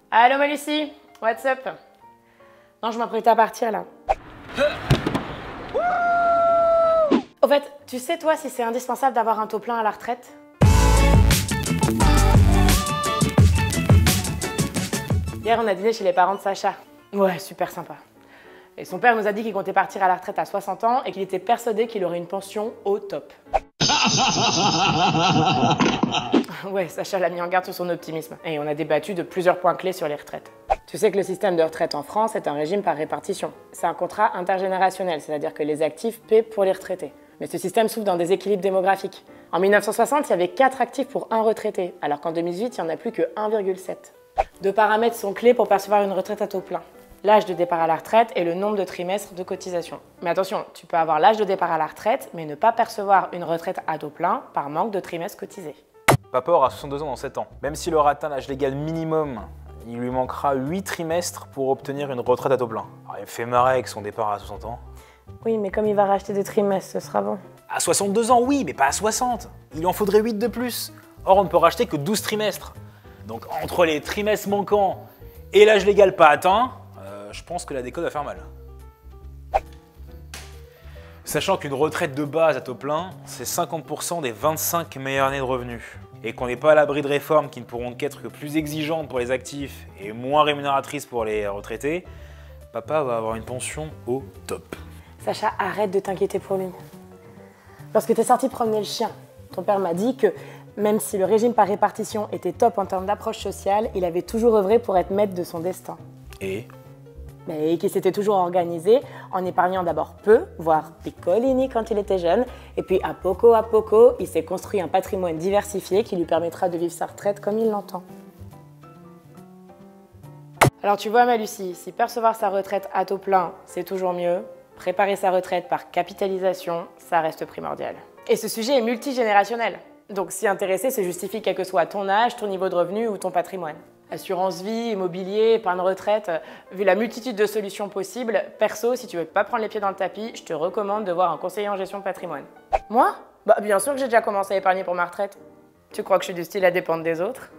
Allô ma Lucie, what's up? Non, je m'apprête à partir là. Au fait, tu sais toi si c'est indispensable d'avoir un taux plein à la retraite? Hier, on a dîné chez les parents de Sacha. Ouais, super sympa. Et son père nous a dit qu'il comptait partir à la retraite à 60 ans et qu'il était persuadé qu'il aurait une pension au top. Ouais, Sacha l'a mis en garde sur son optimisme. Et on a débattu de plusieurs points clés sur les retraites. Tu sais que le système de retraite en France est un régime par répartition. C'est un contrat intergénérationnel, c'est-à-dire que les actifs paient pour les retraités. Mais ce système souffre d'un déséquilibre démographique. En 1960, il y avait 4 actifs pour un retraité, alors qu'en 2018, il n'y en a plus que 1,7. Deux paramètres sont clés pour percevoir une retraite à taux plein. L'âge de départ à la retraite et le nombre de trimestres de cotisation. Mais attention, tu peux avoir l'âge de départ à la retraite, mais ne pas percevoir une retraite à taux plein par manque de trimestres cotisés. Papa aura 62 ans dans 7 ans. Même s'il aura atteint l'âge légal minimum, il lui manquera 8 trimestres pour obtenir une retraite à taux plein. Alors, il me fait marrer avec son départ à 60 ans. Oui, mais comme il va racheter des trimestres, ce sera bon. À 62 ans, oui, mais pas à 60. Il lui en faudrait 8 de plus. Or, on ne peut racheter que 12 trimestres. Donc, entre les trimestres manquants et l'âge légal pas atteint, je pense que la déconne va faire mal. Sachant qu'une retraite de base à taux plein, c'est 50% des 25 meilleures années de revenus. Et qu'on n'est pas à l'abri de réformes qui ne pourront qu'être que plus exigeantes pour les actifs et moins rémunératrices pour les retraités, papa va avoir une pension au top. Sacha, arrête de t'inquiéter pour lui. Lorsque t'es sorti promener le chien, ton père m'a dit que même si le régime par répartition était top en termes d'approche sociale, il avait toujours œuvré pour être maître de son destin. Et qu'il s'était toujours organisé en épargnant d'abord peu, voire piccolini quand il était jeune, et puis à poco, il s'est construit un patrimoine diversifié qui lui permettra de vivre sa retraite comme il l'entend. Alors tu vois ma Lucie, si percevoir sa retraite à taux plein, c'est toujours mieux, préparer sa retraite par capitalisation, ça reste primordial. Et ce sujet est multigénérationnel, donc s'y intéresser se justifie quel que soit ton âge, ton niveau de revenu ou ton patrimoine. Assurance vie, immobilier, épargne retraite, vu la multitude de solutions possibles, perso, si tu veux pas prendre les pieds dans le tapis, je te recommande de voir un conseiller en gestion de patrimoine. Moi? Bah bien sûr que j'ai déjà commencé à épargner pour ma retraite. Tu crois que je suis du style à dépendre des autres?